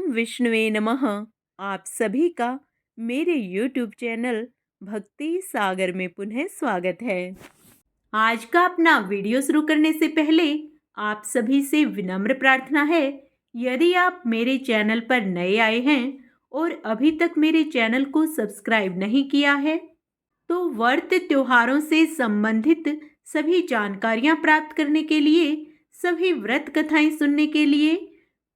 विष्णुवे नमः। आप सभी का मेरे YouTube चैनल भक्ति सागर में पुनः स्वागत है। आज का अपना वीडियो शुरू करने से पहले आप सभी से विनम्र प्रार्थना है, यदि आप मेरे चैनल पर नए आए हैं और अभी तक मेरे चैनल को सब्सक्राइब नहीं किया है तो व्रत त्योहारों से संबंधित सभी जानकारियां प्राप्त करने के लिए, सभी व्रत कथाएं सुनने के लिए,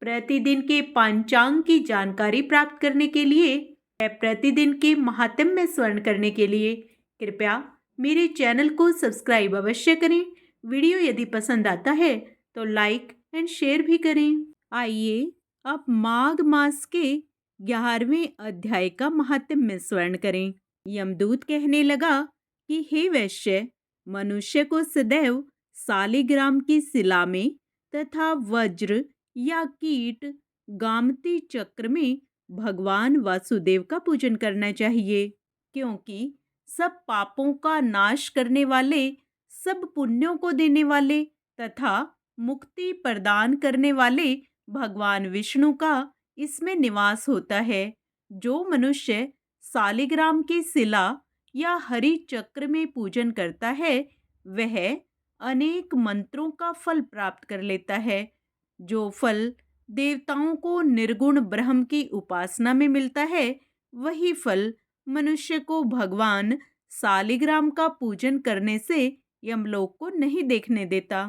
प्रतिदिन के पंचांग की जानकारी प्राप्त करने के लिए, प्रतिदिन के महात्म्य स्मरण करने के लिए कृपया मेरे चैनल को सब्सक्राइब अवश्य करें। वीडियो यदि पसंद आता है तो लाइक एंड शेयर भी करें। आइए अब माघ मास के 11वें अध्याय का महात्म्य स्मरण करें। यमदूत कहने लगा कि हे वैश्य, मनुष्य को सदैव सालिग्राम की शिला में तथा वज्र या कीट गामती चक्र में भगवान वासुदेव का पूजन करना चाहिए, क्योंकि सब पापों का नाश करने वाले, सब पुण्यों को देने वाले तथा मुक्ति प्रदान करने वाले भगवान विष्णु का इसमें निवास होता है। जो मनुष्य सालिग्राम की शिला या हरि चक्र में पूजन करता है वह अनेक मंत्रों का फल प्राप्त कर लेता है। जो फल देवताओं को निर्गुण ब्रह्म की उपासना में मिलता है, वही फल मनुष्य को भगवान सालिग्राम का पूजन करने से यमलोक को नहीं देखने देता।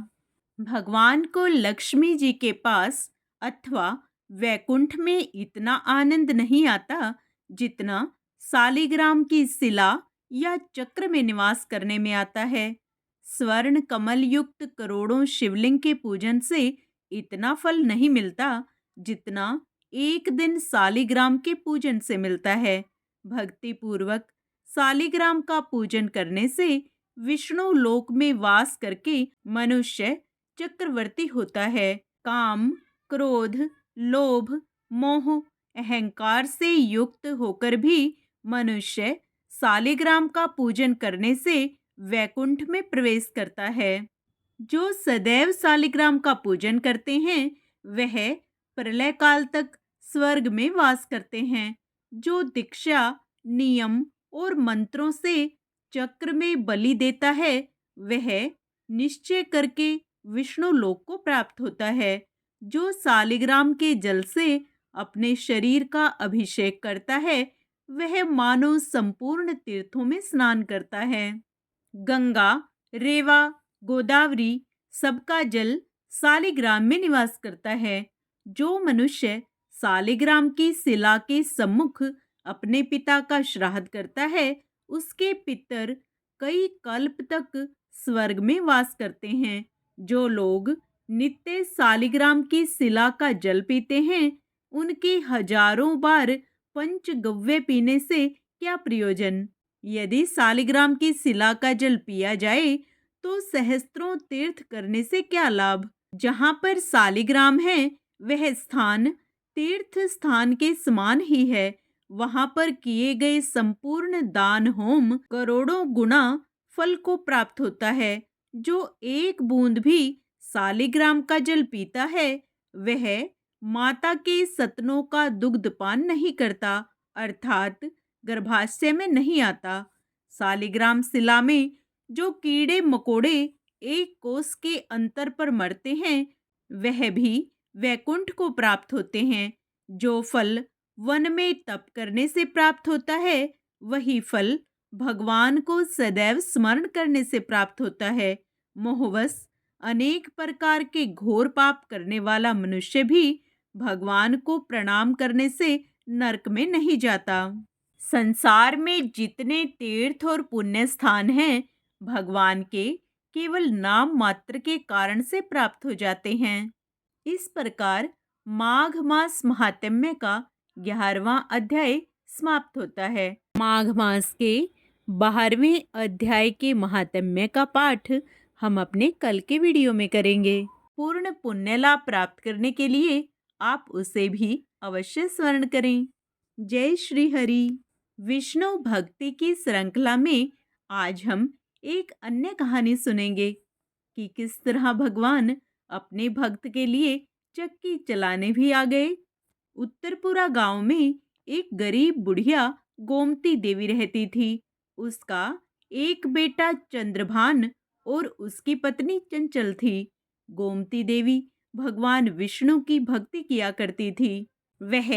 भगवान को लक्ष्मी जी के पास अथवा वैकुंठ में इतना आनंद नहीं आता जितना सालिग्राम की शिला या चक्र में निवास करने में आता है। स्वर्ण कमल युक्त करोड़ों शिवलिंग के पूजन से इतना फल नहीं मिलता जितना एक दिन सालिग्राम के पूजन से मिलता है। भक्ति पूर्वक सालिग्राम का पूजन करने से विष्णु लोक में वास करके मनुष्य चक्रवर्ती होता है। काम, क्रोध, लोभ, मोह, अहंकार से युक्त होकर भी मनुष्य सालिग्राम का पूजन करने से वैकुंठ में प्रवेश करता है। जो सदैव सालिग्राम का पूजन करते हैं वह प्रलय काल तक स्वर्ग में वास करते हैं। जो दीक्षा, नियम और मंत्रों से चक्र में बलि देता है वह निश्चय करके विष्णु लोक को प्राप्त होता है। जो सालिग्राम के जल से अपने शरीर का अभिषेक करता है वह मानो संपूर्ण तीर्थों में स्नान करता है। गंगा, रेवा, गोदावरी सबका जल सालिग्राम में निवास करता है। जो मनुष्य सालिग्राम की शिला के सम्मुख अपने पिता का श्राद्ध करता है उसके पितर कई कल्प तक स्वर्ग में वास करते हैं। जो लोग नित्य सालिग्राम की शिला का जल पीते हैं उनके हजारों बार पंचगव्य पीने से क्या प्रयोजन। यदि सालिग्राम की शिला का जल पिया जाए तो सहस्त्रों तीर्थ करने से क्या लाभ। जहाँ पर सालिग्राम है वह स्थान तीर्थ स्थान के समान ही है। वहाँ पर किए गए संपूर्ण दान होम करोड़ों गुना फल को प्राप्त होता है। जो एक बूंद भी सालिग्राम का जल पीता है वह माता के सतनों का दुग्धपान नहीं करता, अर्थात गर्भाशय में नहीं आता। सालिग्राम शिला में जो कीड़े मकोड़े एक कोस के अंतर पर मरते हैं वह भी वैकुंठ को प्राप्त होते हैं। जो फल वन में तप करने से प्राप्त होता है वही फल भगवान को सदैव स्मरण करने से प्राप्त होता है। मोहवश अनेक प्रकार के घोर पाप करने वाला मनुष्य भी भगवान को प्रणाम करने से नरक में नहीं जाता। संसार में जितने तीर्थ और पुण्य स्थान हैं भगवान के केवल नाम मात्र के कारण से प्राप्त हो जाते हैं। इस प्रकार माघ मास महात्म्य का 11वां अध्याय समाप्त होता है। माघ मास के 12वें अध्याय के महात्म्य का पाठ हम अपने कल के वीडियो में करेंगे। पूर्ण पुण्य लाभ प्राप्त करने के लिए आप उसे भी अवश्य स्मरण करें। जय श्री हरि। विष्णु भक्ति की श्रृंखला में आज हम एक अन्य कहानी सुनेंगे कि किस तरह भगवान अपने भक्त के लिए चक्की चलाने भी आ गए। उत्तरपुरा गांव में एक गरीब बुढ़िया गोमती देवी रहती थी। उसका एक बेटा चंद्रभान और उसकी पत्नी चंचल थी। गोमती देवी भगवान विष्णु की भक्ति किया करती थी। वह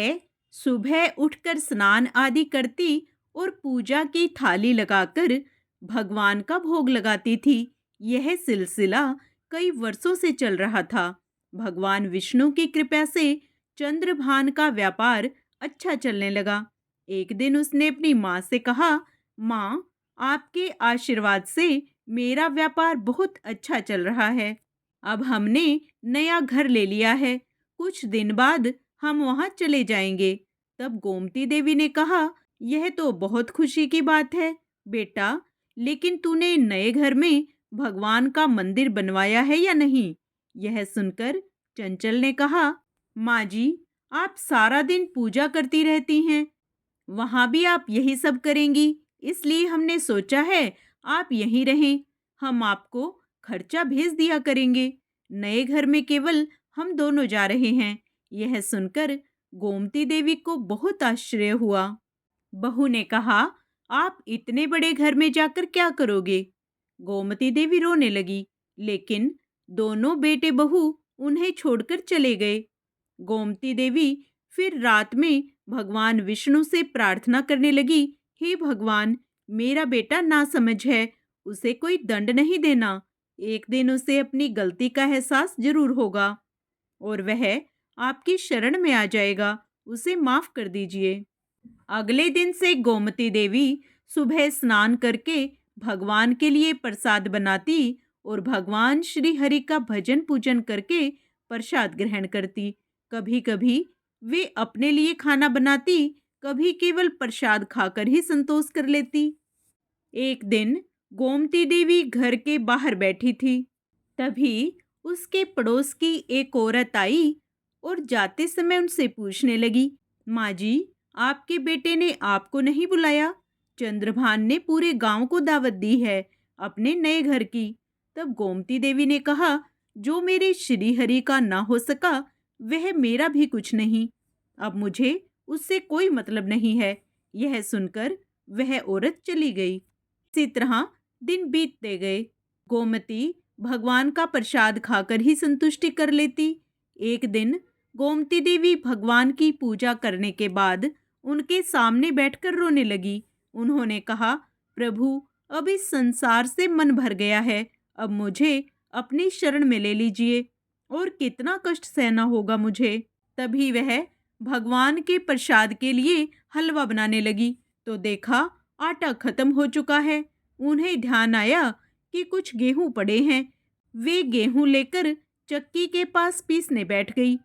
सुबह उठकर स्नान आदि करती और पूजा की थाली लगाकर भगवान का भोग लगाती थी। यह सिलसिला कई वर्षों से चल रहा था। भगवान विष्णु की कृपा से चंद्रभान का व्यापार अच्छा चलने लगा। एक दिन उसने अपनी माँ से कहा, माँ, आपके आशीर्वाद से मेरा व्यापार बहुत अच्छा चल रहा है। अब हमने नया घर ले लिया है। कुछ दिन बाद हम वहाँ चले जाएंगे। तब गोमती देवी ने कहा, यह तो बहुत खुशी की बात है बेटा, लेकिन तूने नए घर में भगवान का मंदिर बनवाया है या नहीं? यह सुनकर चंचल ने कहा, माँ जी, आप सारा दिन पूजा करती रहती हैं, वहाँ भी आप यही सब करेंगी, इसलिए हमने सोचा है आप यहीं रहें। हम आपको खर्चा भेज दिया करेंगे। नए घर में केवल हम दोनों जा रहे हैं। यह सुनकर गोमती देवी को बहुत आश्चर्य हुआ। बहू ने कहा, आप इतने बड़े घर में जाकर क्या करोगे? गोमती देवी रोने लगी, लेकिन दोनों बेटे बहू उन्हें छोड़कर चले गए। गोमती देवी फिर रात में भगवान विष्णु से प्रार्थना करने लगी, हे भगवान, मेरा बेटा नासमझ है, उसे कोई दंड नहीं देना। एक दिन उसे अपनी गलती का एहसास जरूर होगा और वह आपकी शरण में आ जाएगा। उसे माफ कर दीजिए। अगले दिन से गोमती देवी सुबह स्नान करके भगवान के लिए प्रसाद बनाती और भगवान श्री हरि का भजन पूजन करके प्रसाद ग्रहण करती। कभी कभी वे अपने लिए खाना बनाती, कभी केवल प्रसाद खाकर ही संतोष कर लेती। एक दिन गोमती देवी घर के बाहर बैठी थी। तभी उसके पड़ोस की एक औरत आई और जाते समय उनसे पूछने लगी, माँ जी, आपके बेटे ने आपको नहीं बुलाया? चंद्रभान ने पूरे गांव को दावत दी है अपने नए घर की। तब गोमती देवी ने कहा, जो मेरे श्री हरि का ना हो सका वह मेरा भी कुछ नहीं। अब मुझे उससे कोई मतलब नहीं है। यह सुनकर वह औरत चली गई। इसी तरह दिन बीतते गए। गोमती भगवान का प्रसाद खाकर ही संतुष्टि कर लेती। एक दिन गोमती देवी भगवान की पूजा करने के बाद उनके सामने बैठकर रोने लगी। उन्होंने कहा, प्रभु, अब इस संसार से मन भर गया है, अब मुझे अपनी शरण में ले लीजिए, और कितना कष्ट सहना होगा मुझे। तभी वह भगवान के प्रसाद के लिए हलवा बनाने लगी तो देखा आटा खत्म हो चुका है। उन्हें ध्यान आया कि कुछ गेहूं पड़े हैं। वे गेहूं लेकर चक्की के पास पीसने बैठ गई,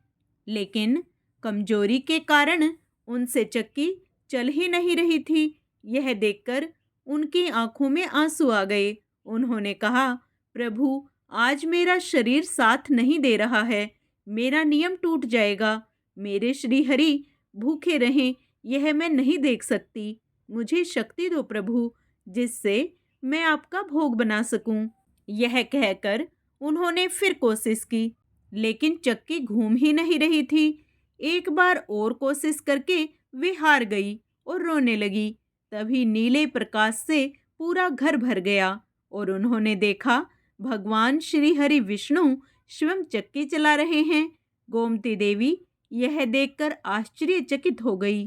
लेकिन कमजोरी के कारण उनसे चक्की चल ही नहीं रही थी। यह देखकर उनकी आंखों में आंसू आ गए। उन्होंने कहा, प्रभु, आज मेरा शरीर साथ नहीं दे रहा है, मेरा नियम टूट जाएगा। मेरे श्री हरि भूखे रहें यह मैं नहीं देख सकती। मुझे शक्ति दो प्रभु, जिससे मैं आपका भोग बना सकूं। यह कहकर उन्होंने फिर कोशिश की, लेकिन चक्की घूम ही नहीं रही थी। एक बार और कोशिश करके वे हार गई और रोने लगी। तभी नीले प्रकाश से पूरा घर भर गया और उन्होंने देखा भगवान श्री हरि विष्णु स्वयं चक्की चला रहे हैं। गोमती देवी यह देखकर आश्चर्यचकित हो गई।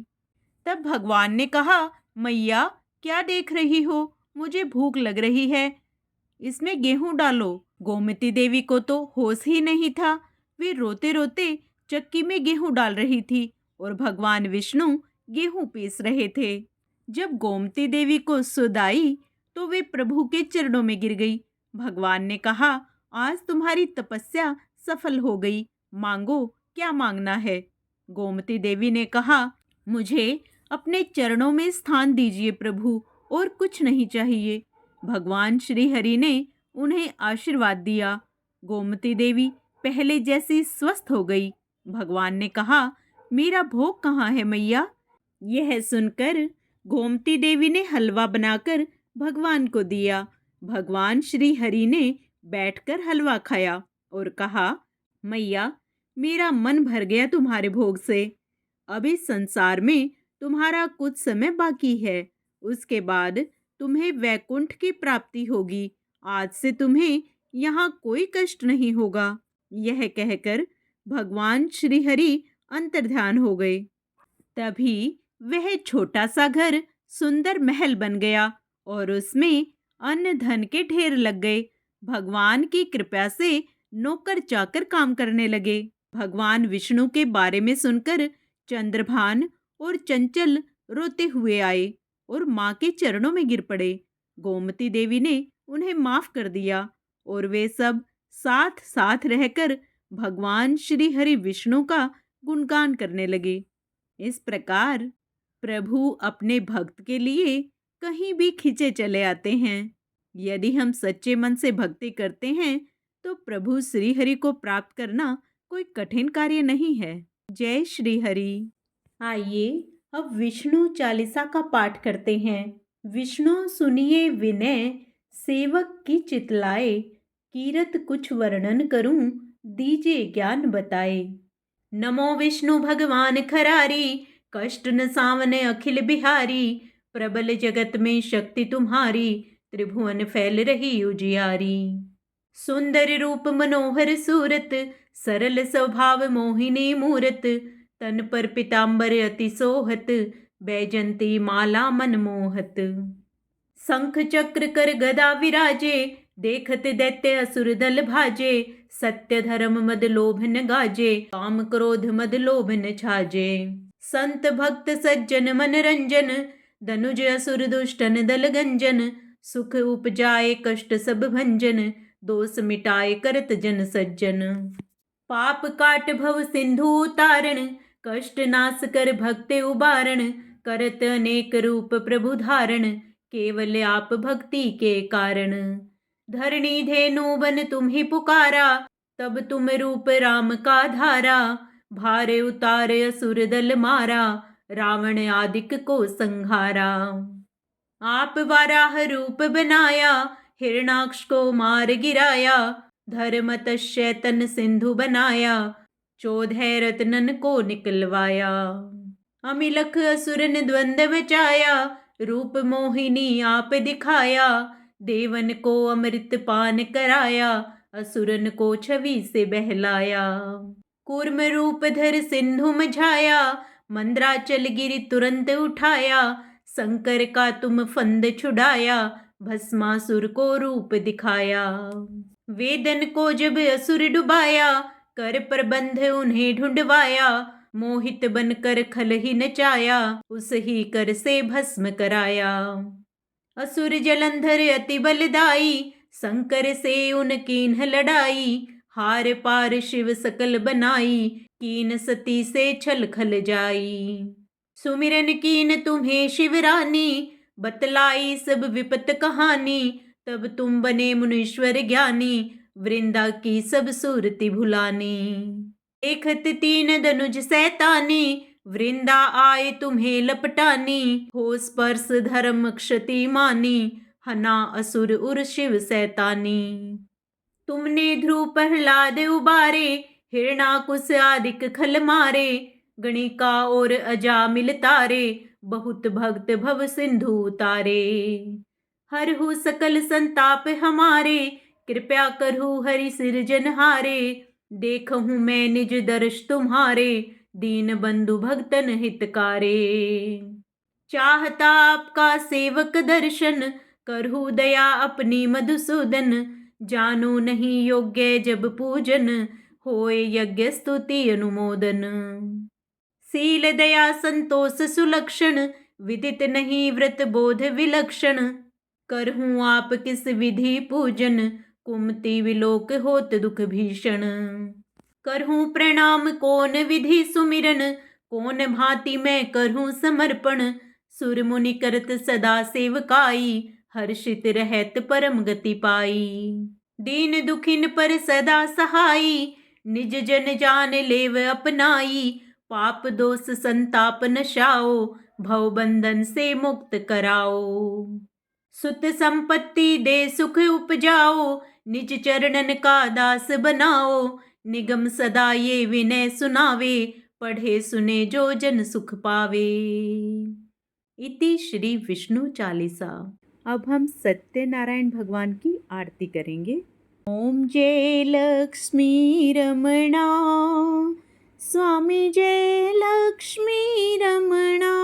तब भगवान ने कहा, मैया, क्या देख रही हो? मुझे भूख लग रही है, इसमें गेहूं डालो। गोमती देवी को तो होश ही नहीं था। वे रोते रोते चक्की में गेहूं डाल रही थी और भगवान विष्णु गेहूं पीस रहे थे। जब गोमती देवी को सुध आई तो वे प्रभु के चरणों में गिर गई। भगवान ने कहा, आज तुम्हारी तपस्या सफल हो गई, मांगो, क्या मांगना है? गोमती देवी ने कहा, मुझे अपने चरणों में स्थान दीजिए प्रभु, और कुछ नहीं चाहिए। भगवान श्री हरि ने उन्हें आशीर्वाद दिया। गोमती देवी पहले जैसी स्वस्थ हो गई। भगवान ने कहा, मेरा भोग कहाँ है मैया? यह सुनकर गोमती देवी ने हलवा बनाकर भगवान को दिया। भगवान श्री हरि ने बैठकर हलवा खाया और कहा, मैया, मेरा मन भर गया तुम्हारे भोग से। अभी संसार में तुम्हारा कुछ समय बाकी है, उसके बाद तुम्हें वैकुंठ की प्राप्ति होगी। आज से तुम्हें यहाँ कोई कष्ट नहीं होगा। यह कहकर भगवान श्री हरि अंतर्ध्यान हो गए। तभी वह छोटा सा घर सुंदर महल बन गया और उसमें अन्न धन के ढेर लग गए। भगवान की कृपा से नौकर चाकर काम करने लगे। भगवान विष्णु के बारे में सुनकर चंद्रभान और चंचल रोते हुए आए और माँ के चरणों में गिर पड़े। गोमती देवी ने उन्हें माफ कर दिया और वे सब साथ साथ रहकर भगवान श्री हरि विष्णु का गुणगान करने लगे। इस प्रकार प्रभु अपने भक्त के लिए कहीं भी खींचे चले आते हैं। यदि हम सच्चे मन से भक्ति करते हैं तो प्रभु श्री हरि को प्राप्त करना कोई कठिन कार्य नहीं है। जय श्री हरि। आइए अब विष्णु चालीसा का पाठ करते हैं। विष्णु सुनिए विनय, सेवक की चितलाए, कीरत कुछ वर्णन करूं, दीजिए ज्ञान बताए। नमो विष्णु भगवान खरारी, कष्ट न सावने अखिल बिहारी। प्रबल जगत में शक्ति तुम्हारी, त्रिभुवन फैल रही उजियारी। सुंदर रूप मनोहर सूरत, सरल स्वभाव मोहिनी मूरत। तन पर पीतांबर अति सोहत, बैजंती माला मन मोहत। शंख चक्र कर गदा विराजे, देखत दैत्य असुर दल भाजे। सत्य धर्म मद लोभ न गाजे, काम क्रोध मद लोभ न छाजे। संत भक्त सज्जन मन रंजन, धनुज असुर दुष्टन दल गंजन। सुख उपजाए कष्ट सब भंजन, दोष मिटाए करत जन सज्जन। पाप काट भव सिंधु उतारण, कष्ट नाश कर भक्ति उबारण। करत अनेक रूप प्रभु धारण, केवल आप भक्ति के कारण। धरणी धेनु बन तुम्ही पुकारा, तब तुम रूप राम का धारा। भारे उतारे असुर दल मारा, रावण आदिक को संहारा। आप वाराह रूप बनाया, हिरणाक्ष को मार गिराया। धर्म शैतन सिंधु बनाया, 14 रत्नन को निकलवाया। अमिलख असुरन द्वंद बचाया, रूप मोहिनी आप दिखाया। देवन को अमृत पान कराया, असुरन को छवि से बहलाया। कूर्म रूप धर सिंधु मझाया, मंद्राचल गिरि तुरंत उठाया। शंकर का तुम फंद छुड़ाया, भस्मासुर को रूप दिखाया। वेदन को जब असुर डुबाया, कर प्रबंध उन्हें ढूंढवाया। मोहित बनकर खल ही नचाया, उस ही कर से भस्म कराया। असुर जलंधर अति बलदाई, शंकर से उन कीन्ह लड़ाई। हार पार शिव सकल बनाई, कीन सती से छल खल जाई। सुमिरन कीन तुम्हें शिवरानी, बतलाई सब विपत कहानी। तब तुम बने मुनीश्वर ज्ञानी, वृंदा की सब सूरति भुलानी। देखत तीन धनुज सैतानी, वृंदा आए तुम्हें लपटानी। हो स्पर्श धर्म क्षति मानी, हना असुर उर शिव सैतानी। तुमने ध्रुव प्रहलाद उबारे, हिरणाकुश आदिक खल मारे। गणिका और अजामिल तारे, बहुत भक्त भव सिंधु उतारे। हरहु सकल संताप हमारे, कृपया करहु हरि सिरजनहारे। देखहूँ मैं निज दर्श तुम्हारे, दीन बंधु भक्तन हितकारे। चाहता आपका सेवक दर्शन, करहु दया अपनी मधुसूदन। जानो नहीं योग्य जब पूजन, होए यज्ञ स्तुति अनुमोदन। सील दया संतोष सुलक्षण, विदित नहीं व्रत बोध विलक्षण। करहूँ आप किस विधि पूजन, कुमति विलोक होत दुख भीषण। करहूँ प्रणाम कौन विधि सुमिरन, कौन भांति मैं करहूँ समर्पण। सुर मुनि करत सदा सेवकाई, हर्षित रहत परम गति पाई। दीन दुखिन पर सदा सहाई, निज जन जान लेव अपनाई। पाप दोष संताप नशाओ, भव बंधन से मुक्त कराओ। सुत संपत्ति दे सुख उपजाओ, निज चरणन का दास बनाओ। निगम सदा ये विनय सुनावे, पढ़े सुने जो जन सुख पावे। इति श्री विष्णु चालीसा। अब हम सत्यनारायण भगवान की आरती करेंगे। ओम जय लक्ष्मी रमणा, स्वामी जय लक्ष्मी रमणा।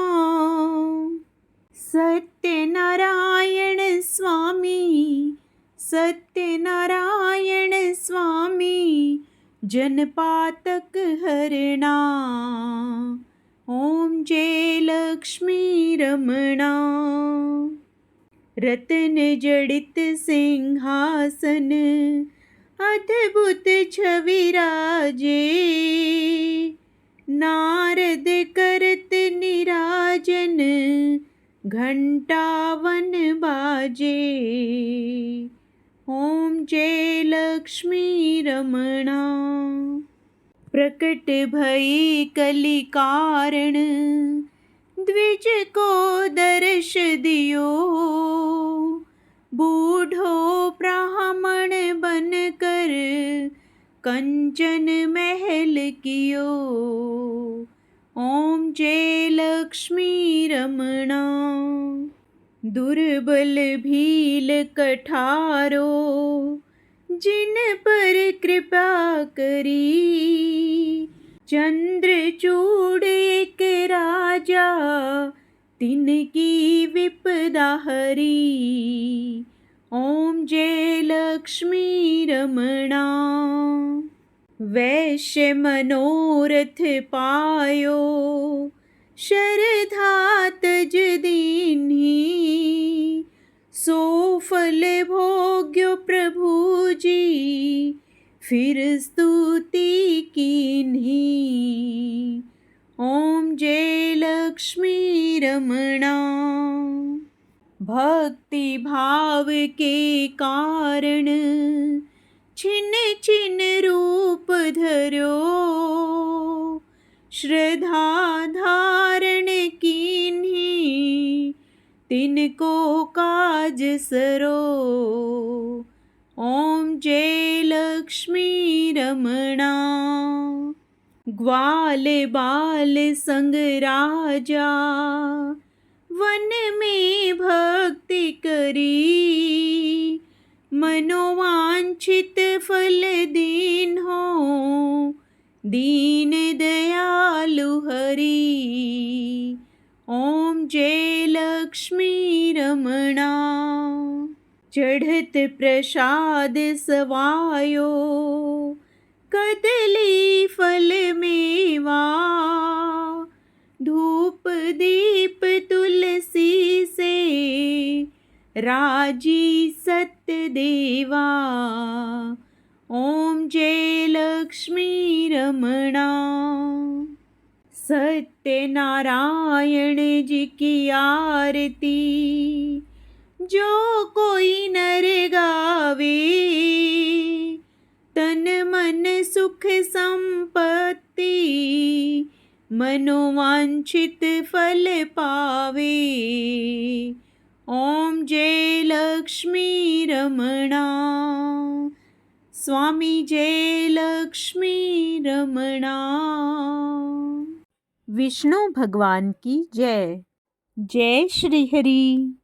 सत्यनारायण स्वामी, सत्यनारायण स्वामी, जनपातक हरणा। ओम जय लक्ष्मी रमणा। रतन जड़ित सिंहासन, अद्भुत छवि राजे। नारद करत निराजन, घंटावन बाजे। ओम जय लक्ष्मी रमणा। प्रकट भई कलि कारण, द्विज को दर्श दियो। बूढ़ो ब्राह्मण बन कर, कंचन महल कियो। ओम जय लक्ष्मी रमणा। दुर्बल भील कठारो, जिन पर कृपा करी। चंद्रचूड़ एक राजा, तिनकी विपदा हरी। ओम जय लक्ष्मी रमणा। वैश्य मनोरथ पायो, शरधा तज दीन्ही। सो फल भोग्यो प्रभु जी, फिर स्तुति कीन्ही। ओम जय लक्ष्मी रमणा। भक्ति भाव के कारण, छिन छिन रूप धर्यो। श्रद्धा धारण कीन्ही, तिनको काज सरो। ओम जय लक्ष्मी रमणा। ग्वाल बाल संग राजा, वन में भक्ति करी। मनोवांछित फल दीन्हो, दीन दयालु हरि। ओम जय लक्ष्मी रमणा। चढ़त प्रसाद सवायो, कदली फल मेवा। धूप दीप तुलसी से, राजी सत्य देवा। ओम जय लक्ष्मी रमणा। सत्यनारायण जी की आरती, जो कोई नर गावे। तन मन सुख संपत्ति, मनोवांछित फल पावे। ओम जय लक्ष्मी रमणा। स्वामी जय लक्ष्मी रमणा। विष्णु भगवान की जय। जय श्री हरि।